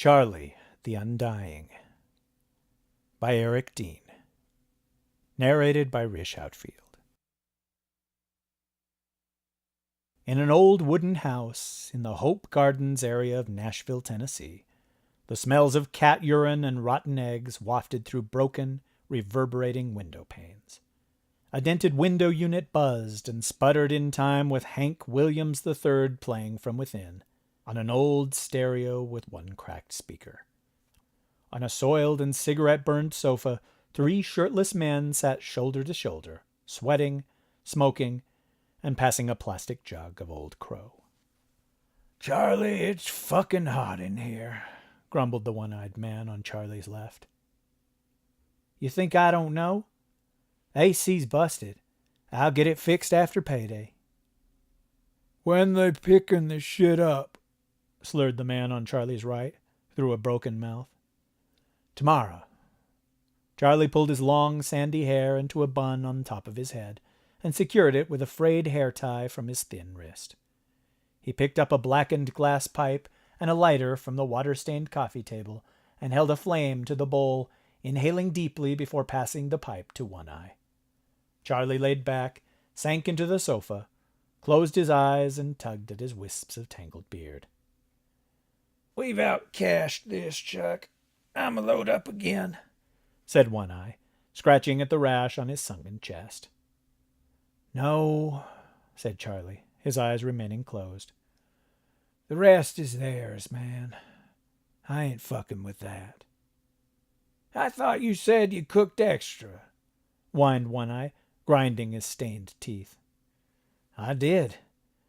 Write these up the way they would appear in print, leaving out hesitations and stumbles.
Charlie, the Undying by Eric Dean. Narrated by Rish, Outfield. In an old wooden house in the Hope Gardens area of Nashville, Tennessee, the smells of cat urine and rotten eggs wafted through broken, reverberating window panes. A dented window unit buzzed and sputtered in time with Hank Williams III playing from within, on an old stereo with one cracked speaker. On a soiled and cigarette-burned sofa, 3 shirtless men sat shoulder to shoulder, sweating, smoking, and passing a plastic jug of Old Crow. "Charlie, it's fucking hot in here," grumbled the one-eyed man on Charlie's left. "You think I don't know? AC's busted. I'll get it fixed after payday." "When they picking this shit up?" slurred the man on Charlie's right, through a broken mouth. "Tomorrow." Charlie pulled his long, sandy hair into a bun on top of his head and secured it with a frayed hair tie from his thin wrist. He picked up a blackened glass pipe and a lighter from the water-stained coffee table and held a flame to the bowl, inhaling deeply before passing the pipe to One Eye. Charlie laid back, sank into the sofa, closed his eyes, and tugged at his wisps of tangled beard. "We've outcashed this, Chuck. I'm a load up again," said One Eye, scratching at the rash on his sunken chest. "No," said Charlie, his eyes remaining closed. "The rest is theirs, man. I ain't fucking with that." "I thought you said you cooked extra," whined One Eye, grinding his stained teeth. "I did.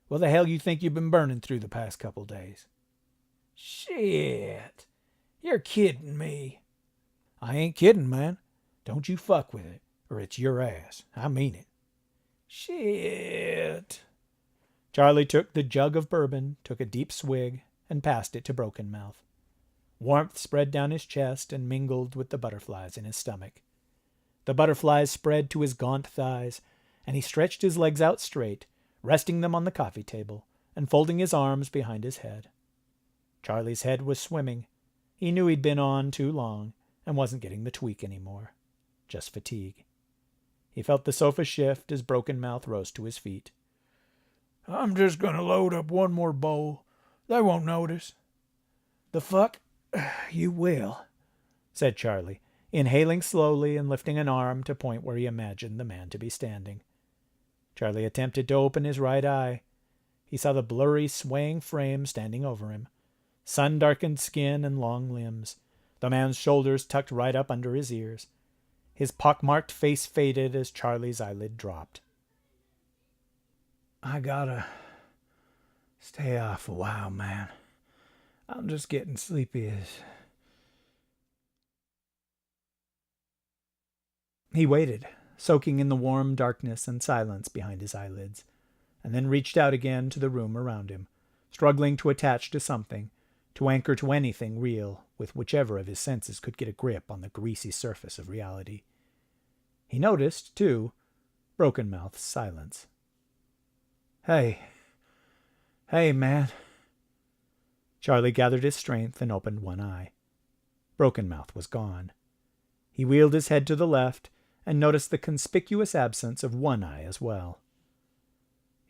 What the hell you think you've been burning through the past couple days?" "Shit. You're kidding me." "I ain't kidding, man. Don't you fuck with it, or it's your ass. I mean it." "Shit." Charlie took the jug of bourbon, took a deep swig, and passed it to Broken Mouth. Warmth spread down his chest and mingled with the butterflies in his stomach. The butterflies spread to his gaunt thighs, and he stretched his legs out straight, resting them on the coffee table, and folding his arms behind his head. Charlie's head was swimming. He knew he'd been on too long and wasn't getting the tweak anymore. Just fatigue. He felt the sofa shift as Broken Mouth rose to his feet. "I'm just going to load up one more bowl. They won't notice." "The fuck? You will," said Charlie, inhaling slowly and lifting an arm to point where he imagined the man to be standing. Charlie attempted to open his right eye. He saw the blurry, swaying frame standing over him. Sun-darkened skin and long limbs, the man's shoulders tucked right up under his ears. His pockmarked face faded as Charlie's eyelid dropped. "I gotta stay off a while, man. I'm just getting sleepy as..." He waited, soaking in the warm darkness and silence behind his eyelids, and then reached out again to the room around him, struggling to attach to something, to anchor to anything real, with whichever of his senses could get a grip on the greasy surface of reality. He noticed, too, Broken Mouth's silence. Hey, man." Charlie gathered his strength and opened one eye. Broken Mouth was gone. He wheeled his head to the left and noticed the conspicuous absence of One Eye as well.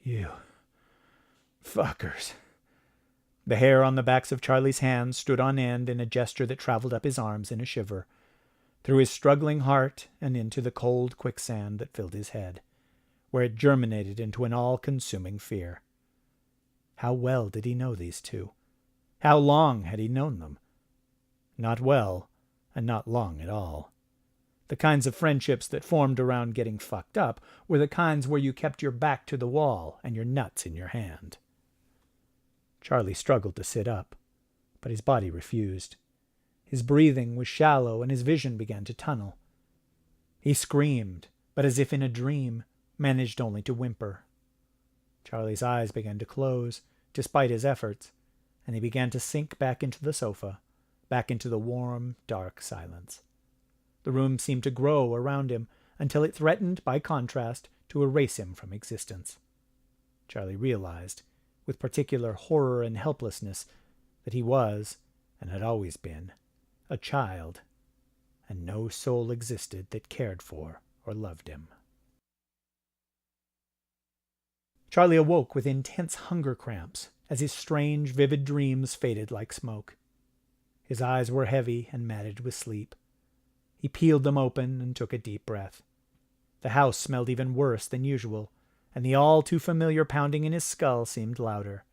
"You fuckers." The hair on the backs of Charlie's hands stood on end in a gesture that traveled up his arms in a shiver, through his struggling heart and into the cold quicksand that filled his head, where it germinated into an all-consuming fear. How well did he know these two? How long had he known them? Not well, and not long at all. The kinds of friendships that formed around getting fucked up were the kinds where you kept your back to the wall and your nuts in your hand. Charlie struggled to sit up, but his body refused. His breathing was shallow and his vision began to tunnel. He screamed, but as if in a dream, managed only to whimper. Charlie's eyes began to close, despite his efforts, and he began to sink back into the sofa, back into the warm, dark silence. The room seemed to grow around him until it threatened, by contrast, to erase him from existence. Charlie realized, with particular horror and helplessness, that he was, and had always been, a child, and no soul existed that cared for or loved him. Charlie awoke with intense hunger cramps as his strange, vivid dreams faded like smoke. His eyes were heavy and matted with sleep. He peeled them open and took a deep breath. The house smelled even worse than usual, and the all-too-familiar pounding in his skull seemed louder.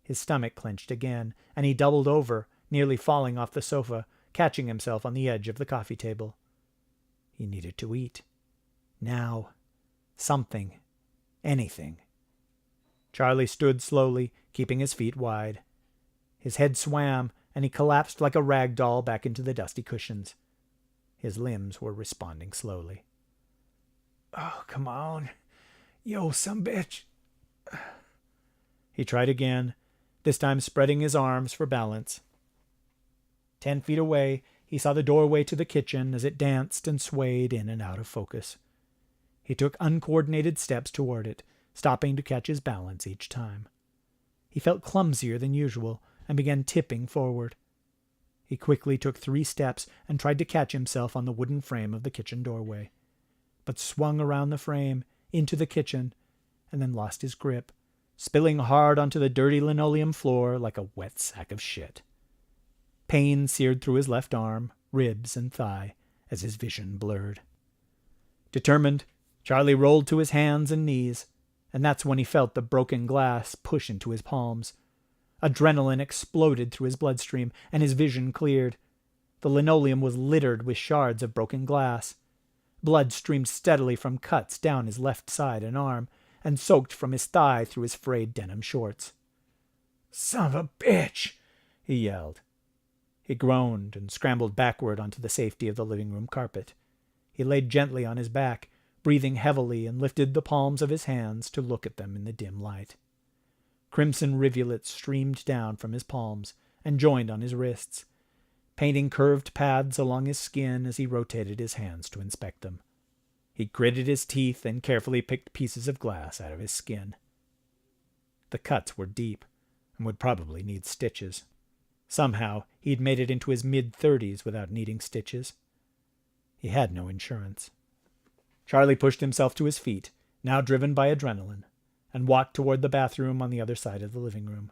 His stomach clenched again, and he doubled over, nearly falling off the sofa, catching himself on the edge of the coffee table. He needed to eat. Now. Something. Anything. Charlie stood slowly, keeping his feet wide. His head swam, and he collapsed like a rag doll back into the dusty cushions. His limbs were responding slowly. "Oh, come on. Yo, some bitch." He tried again, this time spreading his arms for balance. 10 feet away, he saw the doorway to the kitchen as it danced and swayed in and out of focus. He took uncoordinated steps toward it, stopping to catch his balance each time. He felt clumsier than usual and began tipping forward. He quickly took 3 steps and tried to catch himself on the wooden frame of the kitchen doorway, but swung around the frame, into the kitchen, and then lost his grip, spilling hard onto the dirty linoleum floor like a wet sack of shit. Pain seared through his left arm, ribs, and thigh as his vision blurred. Determined, Charlie rolled to his hands and knees, and that's when he felt the broken glass push into his palms. Adrenaline exploded through his bloodstream, and his vision cleared. The linoleum was littered with shards of broken glass. Blood streamed steadily from cuts down his left side and arm, and soaked from his thigh through his frayed denim shorts. "Son of a bitch!" he yelled. He groaned and scrambled backward onto the safety of the living room carpet. He laid gently on his back, breathing heavily, and lifted the palms of his hands to look at them in the dim light. Crimson rivulets streamed down from his palms and joined on his wrists, painting curved paths along his skin as he rotated his hands to inspect them. He gritted his teeth and carefully picked pieces of glass out of his skin. The cuts were deep and would probably need stitches. Somehow he'd made it into his mid-30s without needing stitches. He had no insurance. Charlie pushed himself to his feet, now driven by adrenaline, and walked toward the bathroom on the other side of the living room.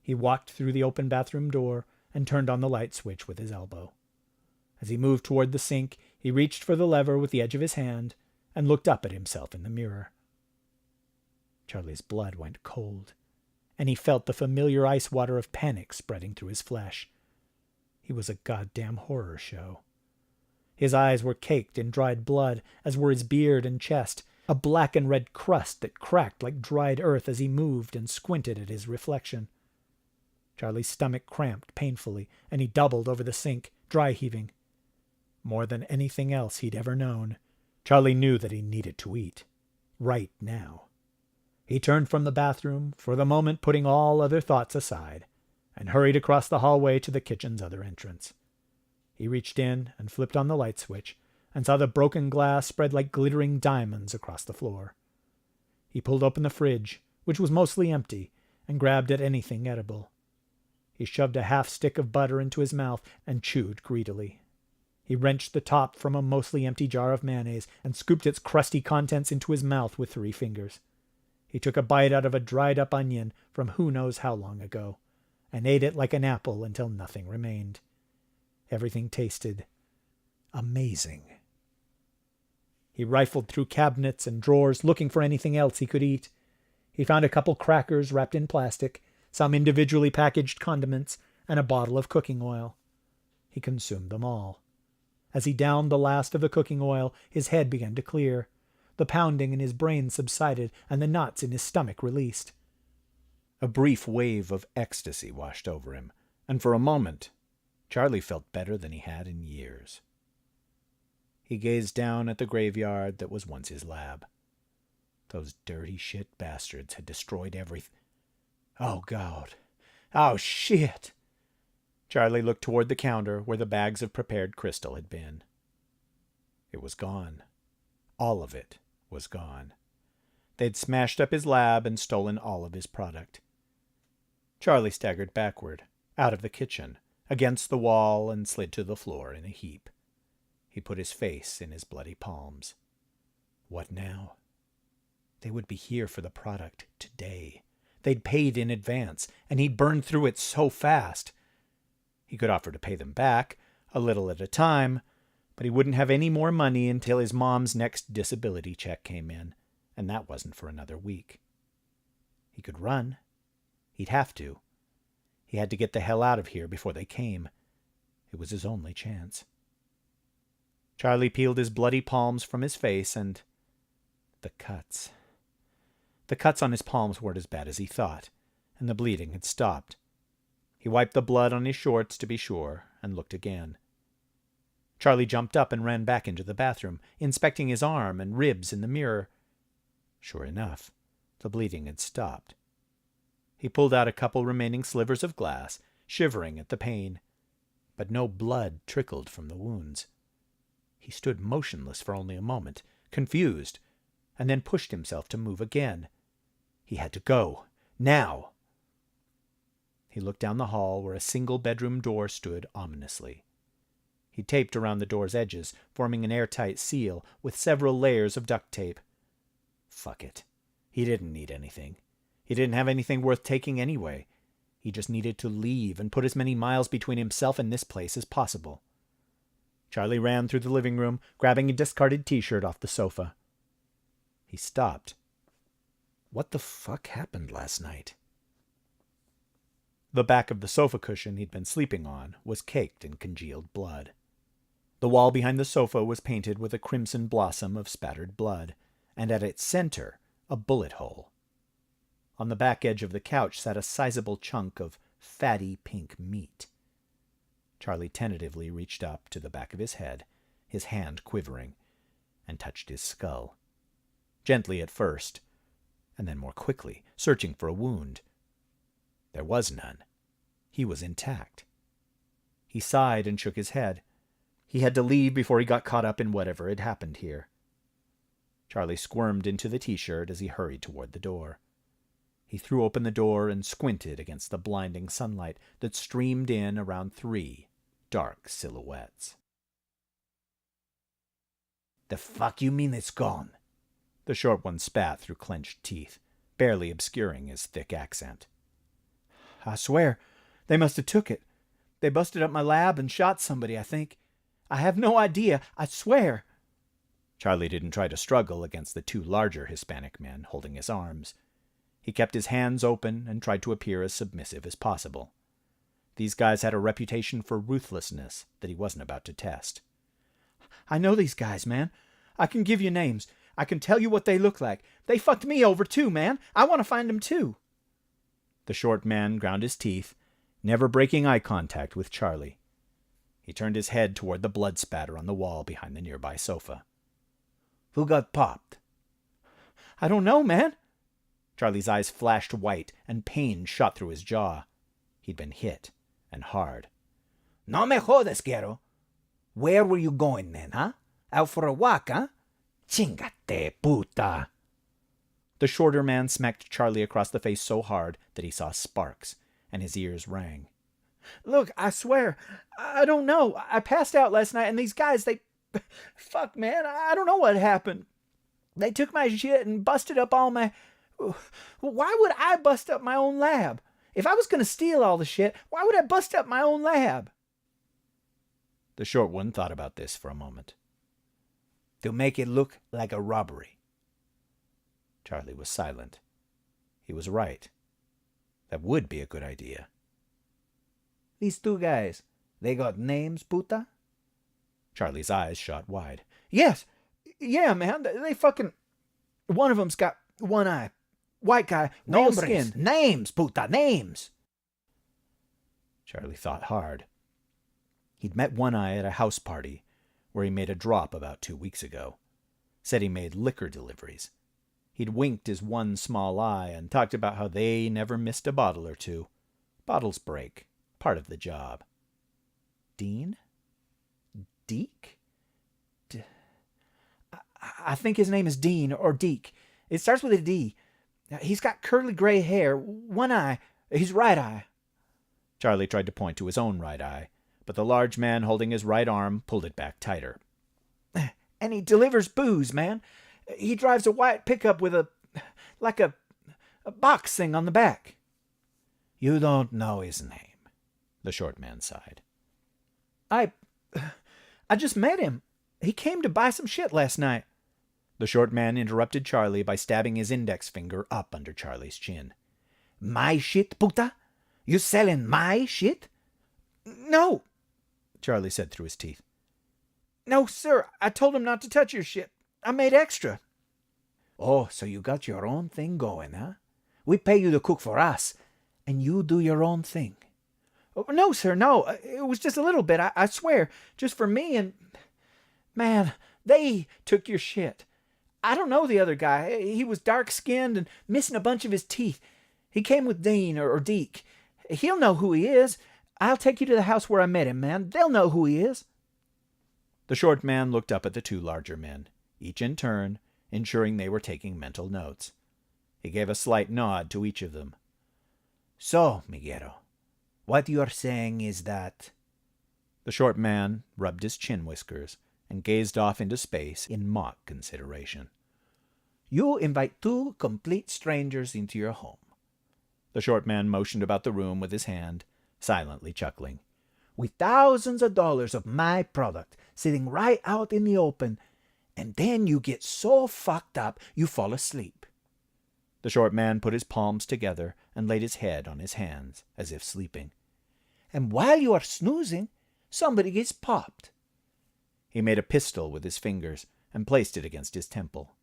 He walked through the open bathroom door and turned on the light switch with his elbow. As he moved toward the sink, he reached for the lever with the edge of his hand and looked up at himself in the mirror. Charlie's blood went cold, and he felt the familiar ice water of panic spreading through his flesh. He was a goddamn horror show. His eyes were caked in dried blood, as were his beard and chest, a black and red crust that cracked like dried earth as he moved and squinted at his reflection. Charlie's stomach cramped painfully, and he doubled over the sink, dry-heaving. More than anything else he'd ever known, Charlie knew that he needed to eat. Right now. He turned from the bathroom, for the moment putting all other thoughts aside, and hurried across the hallway to the kitchen's other entrance. He reached in and flipped on the light switch, and saw the broken glass spread like glittering diamonds across the floor. He pulled open the fridge, which was mostly empty, and grabbed at anything edible. He shoved a half-stick of butter into his mouth and chewed greedily. He wrenched the top from a mostly empty jar of mayonnaise and scooped its crusty contents into his mouth with 3 fingers. He took a bite out of a dried-up onion from who knows how long ago, and ate it like an apple until nothing remained. Everything tasted amazing. He rifled through cabinets and drawers looking for anything else he could eat. He found a couple crackers wrapped in plastic, some individually packaged condiments, and a bottle of cooking oil. He consumed them all. As he downed the last of the cooking oil, his head began to clear. The pounding in his brain subsided, and the knots in his stomach released. A brief wave of ecstasy washed over him, and for a moment Charlie felt better than he had in years. He gazed down at the graveyard that was once his lab. Those dirty shit bastards had destroyed everything. Oh, God. Oh, shit. Charlie looked toward the counter where the bags of prepared crystal had been. It was gone. All of it was gone. They'd smashed up his lab and stolen all of his product. Charlie staggered backward, out of the kitchen, against the wall, and slid to the floor in a heap. He put his face in his bloody palms. What now? They would be here for the product today. They'd paid in advance, and he'd burned through it so fast. He could offer to pay them back, a little at a time, but he wouldn't have any more money until his mom's next disability check came in, and that wasn't for another week. He could run. He'd have to. He had to get the hell out of here before they came. It was his only chance. Charlie peeled his bloody palms from his face, and the cuts. The cuts on his palms weren't as bad as he thought, and the bleeding had stopped. He wiped the blood on his shorts to be sure, and looked again. Charlie jumped up and ran back into the bathroom, inspecting his arm and ribs in the mirror. Sure enough, the bleeding had stopped. He pulled out a couple remaining slivers of glass, shivering at the pain, but no blood trickled from the wounds. He stood motionless for only a moment, confused, and then pushed himself to move again. He had to go. Now! He looked down the hall where a single bedroom door stood ominously. He taped around the door's edges, forming an airtight seal with several layers of duct tape. Fuck it. He didn't need anything. He didn't have anything worth taking anyway. He just needed to leave and put as many miles between himself and this place as possible. Charlie ran through the living room, grabbing a discarded t-shirt off the sofa. He stopped. What the fuck happened last night? The back of the sofa cushion he'd been sleeping on was caked in congealed blood. The wall behind the sofa was painted with a crimson blossom of spattered blood, and at its center, a bullet hole. On the back edge of the couch sat a sizable chunk of fatty pink meat. Charlie tentatively reached up to the back of his head, his hand quivering, and touched his skull. Gently at first, and then more quickly, searching for a wound. There was none. He was intact. He sighed and shook his head. He had to leave before he got caught up in whatever had happened here. Charlie squirmed into the t-shirt as he hurried toward the door. He threw open the door and squinted against the blinding sunlight that streamed in around 3 dark silhouettes. "The fuck you mean it's gone?" The short one spat through clenched teeth, barely obscuring his thick accent. "I swear, they must have took it. They busted up my lab and shot somebody, I think. I have no idea, I swear." Charlie didn't try to struggle against the 2 larger Hispanic men holding his arms. He kept his hands open and tried to appear as submissive as possible. These guys had a reputation for ruthlessness that he wasn't about to test. "I know these guys, man. I can give you names. I can tell you what they look like. They fucked me over too, man. I want to find them too." The short man ground his teeth, never breaking eye contact with Charlie. He turned his head toward the blood spatter on the wall behind the nearby sofa. "Who got popped?" "I don't know, man." Charlie's eyes flashed white, and pain shot through his jaw. He'd been hit, and hard. "No me jodas, Gero. Where were you going then, huh? Out for a walk, huh? Chingate, puta." The shorter man smacked Charlie across the face so hard that he saw sparks, and his ears rang. "Look, I swear, I don't know. I passed out last night, and these guys, they... Fuck, man, I don't know what happened. They took my shit and busted up all my... Why would I bust up my own lab? If I was going to steal all the shit, why would I bust up my own lab?" The short one thought about this for a moment. "To make it look like a robbery." Charlie was silent. He was right. That would be a good idea. "These 2 guys, they got names, puta?" Charlie's eyes shot wide. "Yes. Yeah, man. They fucking... One of them's got one eye. White guy, no skin. Names, puta, names." Charlie thought hard. He'd met One Eye at a house party where he made a drop about 2 weeks ago. Said he made liquor deliveries. He'd winked his one small eye and talked about how they never missed a bottle or 2. Bottles break. Part of the job. Dean? Deke? I think his name is Dean or Deke. It starts with a D. He's got curly gray hair, one eye, his right eye." Charlie tried to point to his own right eye, but the large man holding his right arm pulled it back tighter. And he delivers booze, man. He drives a white pickup with a box thing on the back. You don't know his name, the short man sighed. I just met him. He came to buy some shit last night. The short man interrupted Charlie by stabbing his index finger up under Charlie's chin. My shit, puta? You selling my shit? No, Charlie said through his teeth. No, sir, I told him not to touch your shit. I made extra. Oh, so you got your own thing going, huh? We pay you to cook for us, and you do your own thing. Oh, no, sir, no. It was just a little bit, I swear. Just for me and... Man, they took your shit. I don't know the other guy. He was dark-skinned and missing a bunch of his teeth. He came with Dean or Deke. He'll know who he is. I'll take you to the house where I met him, man. They'll know who he is. The short man looked up at the two larger men, each in turn, ensuring they were taking mental notes. He gave a slight nod to each of them. So, Miguero, what you're saying is that... The short man rubbed his chin whiskers and gazed off into space in mock consideration. You invite two complete strangers into your home. The short man motioned about the room with his hand, silently chuckling. With thousands of dollars of my product sitting right out in the open, and then you get so fucked up you fall asleep. The short man put his palms together and laid his head on his hands, as if sleeping. And while you are snoozing, somebody gets popped. He made a pistol with his fingers and placed it against his temple.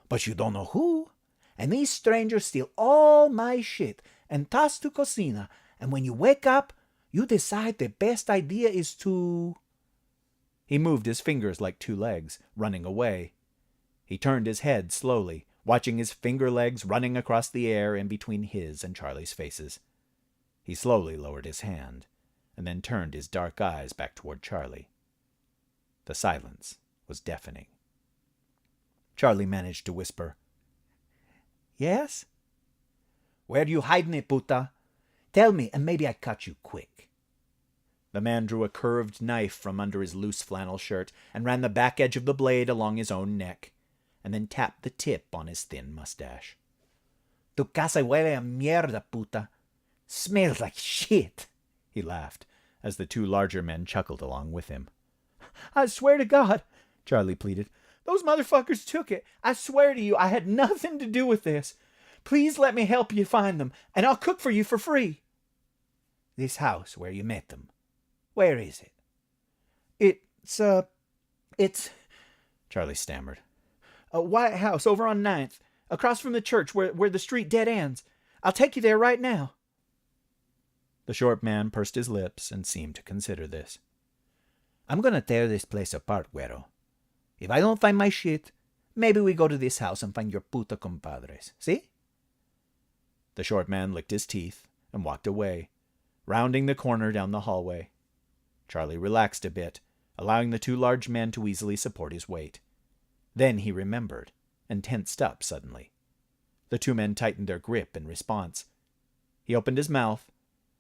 But you don't know who, and these strangers steal all my shit and toss to cocina, and when you wake up, you decide the best idea is to... He moved his fingers like two legs, running away. He turned his head slowly, watching his finger legs running across the air in between his and Charlie's faces. He slowly lowered his hand, and then turned his dark eyes back toward Charlie. The silence was deafening. Charlie managed to whisper, Yes? Where you hiding it, puta? Tell me, and maybe I cut you quick. The man drew a curved knife from under his loose flannel shirt and ran the back edge of the blade along his own neck, and then tapped the tip on his thin mustache. Tu casa huele a mierda, puta. Smells like shit, he laughed, as the two larger men chuckled along with him. I swear to God, Charlie pleaded. Those motherfuckers took it. I swear to you, I had nothing to do with this. Please let me help you find them, and I'll cook for you for free. This house where you met them, where is it? It's... Charlie stammered. A white house over on 9th, across from the church where the street dead ends. I'll take you there right now. The short man pursed his lips and seemed to consider this. I'm going to tear this place apart, güero. If I don't find my shit, maybe we go to this house and find your puta compadres, see? The short man licked his teeth and walked away, rounding the corner down the hallway. Charlie relaxed a bit, allowing the two large men to easily support his weight. Then he remembered, and tensed up suddenly. The two men tightened their grip in response. He opened his mouth,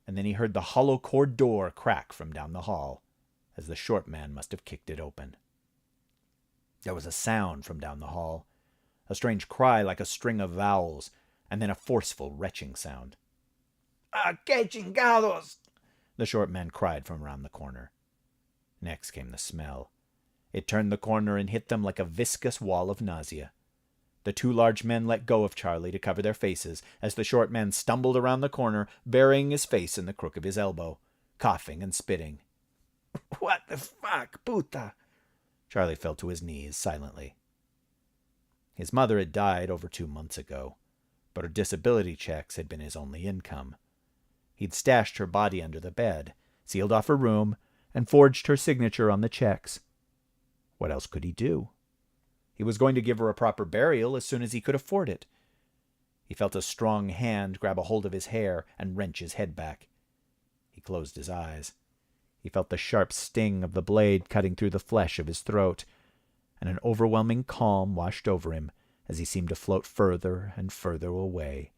and then he heard the hollow cord door crack from down the hall, as the short man must have kicked it open. There was a sound from down the hall, a strange cry like a string of vowels, and then a forceful retching sound. Que chingados! The short man cried from around the corner. Next came the smell. It turned the corner and hit them like a viscous wall of nausea. The two large men let go of Charlie to cover their faces as the short man stumbled around the corner, burying his face in the crook of his elbow, coughing and spitting. What the fuck, puta? Charlie fell to his knees silently. His mother had died over 2 months ago, but her disability checks had been his only income. He'd stashed her body under the bed, sealed off her room, and forged her signature on the checks. What else could he do? He was going to give her a proper burial as soon as he could afford it. He felt a strong hand grab a hold of his hair and wrench his head back. He closed his eyes. He felt the sharp sting of the blade cutting through the flesh of his throat, and an overwhelming calm washed over him as he seemed to float further and further away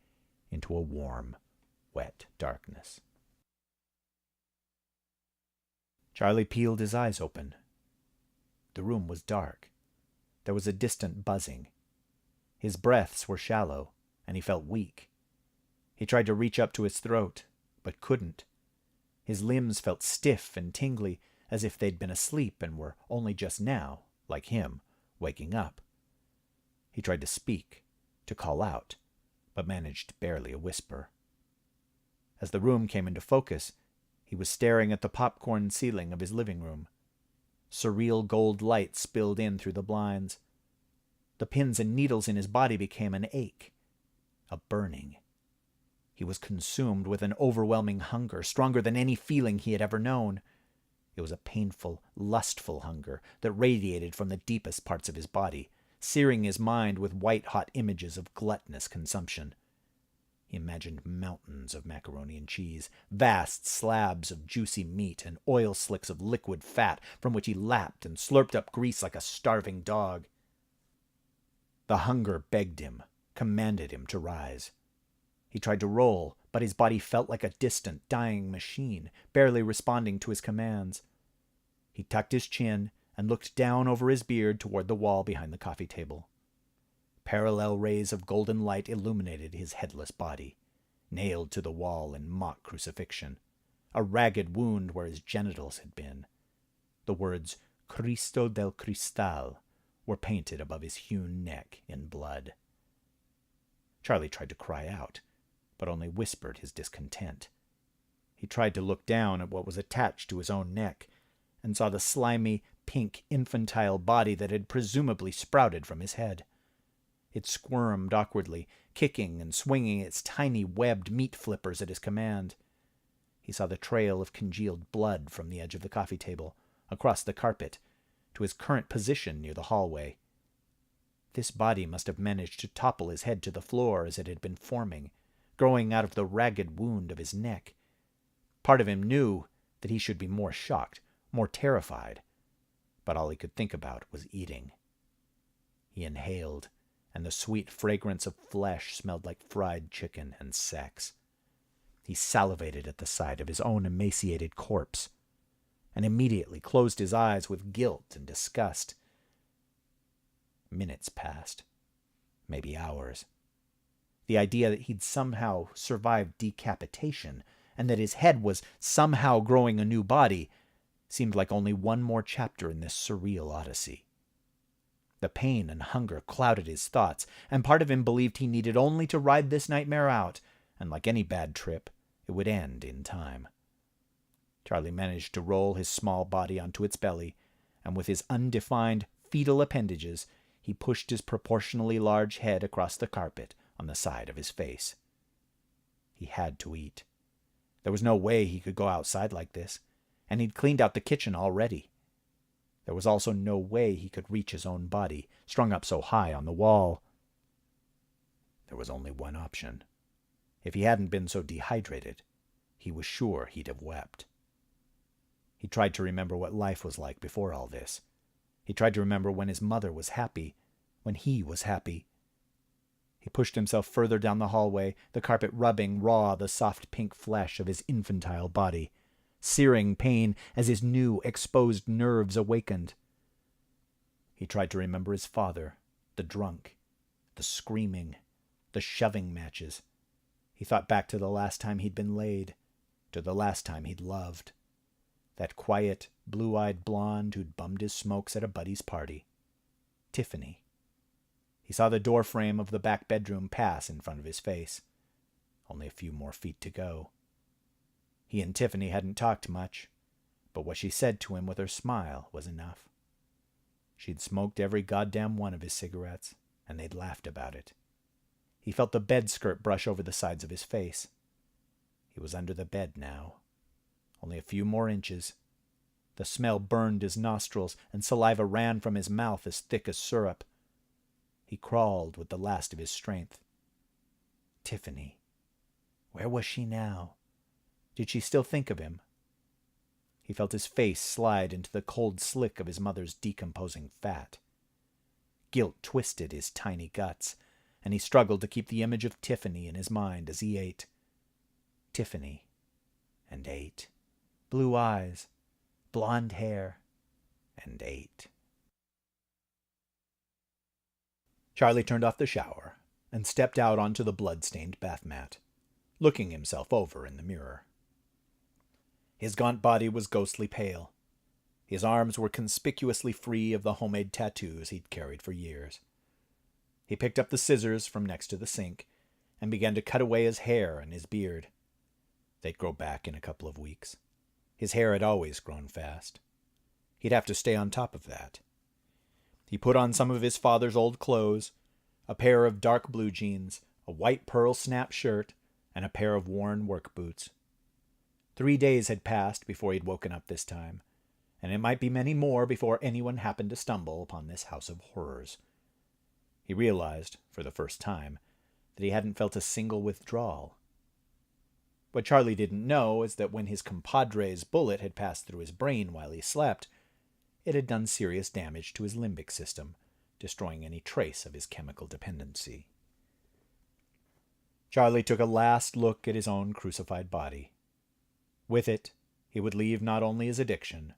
into a warm, wet darkness. Charlie peeled his eyes open. The room was dark. There was a distant buzzing. His breaths were shallow, and he felt weak. He tried to reach up to his throat, but couldn't. His limbs felt stiff and tingly, as if they'd been asleep and were only just now, like him, waking up. He tried to speak, to call out, but managed barely a whisper. As the room came into focus, he was staring at the popcorn ceiling of his living room. Surreal gold light spilled in through the blinds. The pins and needles in his body became an ache, a burning. He was consumed with an overwhelming hunger, stronger than any feeling he had ever known. It was a painful, lustful hunger that radiated from the deepest parts of his body, searing his mind with white-hot images of gluttonous consumption. He imagined mountains of macaroni and cheese, vast slabs of juicy meat, and oil slicks of liquid fat from which he lapped and slurped up grease like a starving dog. The hunger begged him, commanded him to rise. He tried to roll, but his body felt like a distant, dying machine, barely responding to his commands. He tucked his chin and looked down over his beard toward the wall behind the coffee table. Parallel rays of golden light illuminated his headless body, nailed to the wall in mock crucifixion, a ragged wound where his genitals had been. The words Cristo del Cristal were painted above his hewn neck in blood. Charlie tried to cry out, but only whispered his discontent. He tried to look down at what was attached to his own neck, and saw the slimy, pink, infantile body that had presumably sprouted from his head. It squirmed awkwardly, kicking and swinging its tiny webbed meat flippers at his command. He saw the trail of congealed blood from the edge of the coffee table, across the carpet, to his current position near the hallway. This body must have managed to topple his head to the floor as it had been forming, growing out of the ragged wound of his neck. Part of him knew that he should be more shocked, more terrified, but all he could think about was eating. He inhaled, and the sweet fragrance of flesh smelled like fried chicken and sex. He salivated at the sight of his own emaciated corpse, and immediately closed his eyes with guilt and disgust. Minutes passed, maybe hours. The idea that he'd somehow survived decapitation, and that his head was somehow growing a new body, seemed like only one more chapter in this surreal odyssey. The pain and hunger clouded his thoughts, and part of him believed he needed only to ride this nightmare out, and like any bad trip, it would end in time. Charlie managed to roll his small body onto its belly, and with his undefined fetal appendages, he pushed his proportionally large head across the carpet on the side of his face. He had to eat. There was no way he could go outside like this, and he'd cleaned out the kitchen already. There was also no way he could reach his own body, strung up so high on the wall. There was only one option. If he hadn't been so dehydrated, he was sure he'd have wept. He tried to remember what life was like before all this. He tried to remember when his mother was happy, when he was happy. He pushed himself further down the hallway, the carpet rubbing raw the soft pink flesh of his infantile body, searing pain as his new, exposed nerves awakened. He tried to remember his father, the drunk, the screaming, the shoving matches. He thought back to the last time he'd been laid, to the last time he'd loved. That quiet, blue-eyed blonde who'd bummed his smokes at a buddy's party. Tiffany. He saw the doorframe of the back bedroom pass in front of his face. Only a few more feet to go. He and Tiffany hadn't talked much, but what she said to him with her smile was enough. She'd smoked every goddamn one of his cigarettes, and they'd laughed about it. He felt the bed skirt brush over the sides of his face. He was under the bed now. Only a few more inches. The smell burned his nostrils, and saliva ran from his mouth as thick as syrup. He crawled with the last of his strength. Tiffany. Where was she now? Did she still think of him? He felt his face slide into the cold slick of his mother's decomposing fat. Guilt twisted his tiny guts, and he struggled to keep the image of Tiffany in his mind as he ate. Tiffany. And ate. Blue eyes. blonde hair, and ate. Charlie turned off the shower and stepped out onto the blood-stained bath mat, looking himself over in the mirror. His gaunt body was ghostly pale. His arms were conspicuously free of the homemade tattoos he'd carried for years. He picked up the scissors from next to the sink and began to cut away his hair and his beard. They'd grow back in a couple of weeks. His hair had always grown fast. He'd have to stay on top of that. He put on some of his father's old clothes, a pair of dark blue jeans, a white pearl snap shirt, and a pair of worn work boots. 3 days had passed before he'd woken up this time, and it might be many more before anyone happened to stumble upon this house of horrors. He realized, for the first time, that he hadn't felt a single withdrawal. What Charlie didn't know is that when his compadre's bullet had passed through his brain while he slept, it had done serious damage to his limbic system, destroying any trace of his chemical dependency. Charlie took a last look at his own crucified body. With it, he would leave not only his addiction,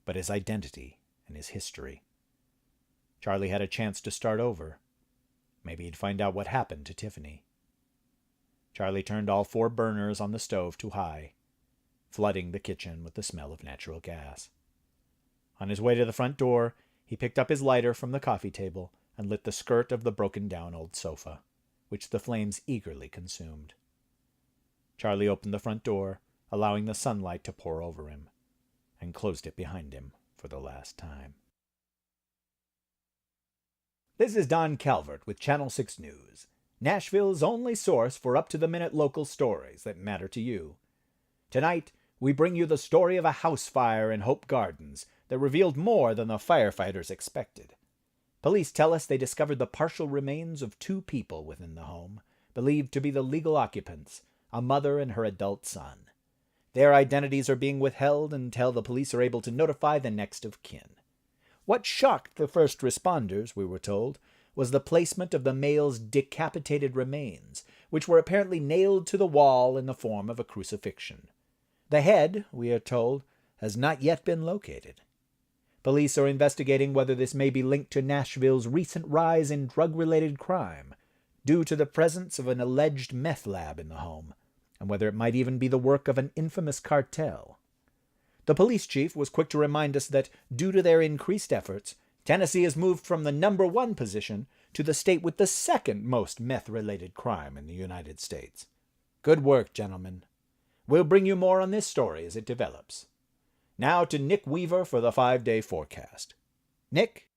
but his identity and his history. Charlie had a chance to start over. Maybe he'd find out what happened to Tiffany. Charlie turned all 4 burners on the stove to high, flooding the kitchen with the smell of natural gas. On his way to the front door, he picked up his lighter from the coffee table and lit the skirt of the broken-down old sofa, which the flames eagerly consumed. Charlie opened the front door, allowing the sunlight to pour over him, and closed it behind him for the last time. This is Don Calvert with Channel 6 News, Nashville's only source for up-to-the-minute local stories that matter to you. Tonight, we bring you the story of a house fire in Hope Gardens that revealed more than the firefighters expected. Police tell us they discovered the partial remains of 2 people within the home, believed to be the legal occupants, a mother and her adult son. Their identities are being withheld until the police are able to notify the next of kin. What shocked the first responders, we were told, was the placement of the male's decapitated remains, which were apparently nailed to the wall in the form of a crucifixion. The head, we are told, has not yet been located. Police are investigating whether this may be linked to Nashville's recent rise in drug-related crime, due to the presence of an alleged meth lab in the home, and whether it might even be the work of an infamous cartel. The police chief was quick to remind us that, due to their increased efforts, Tennessee has moved from the number 1 position to the state with the 2nd most meth-related crime in the United States. Good work, gentlemen. We'll bring you more on this story as it develops. Now to Nick Weaver for the 5-day forecast. Nick?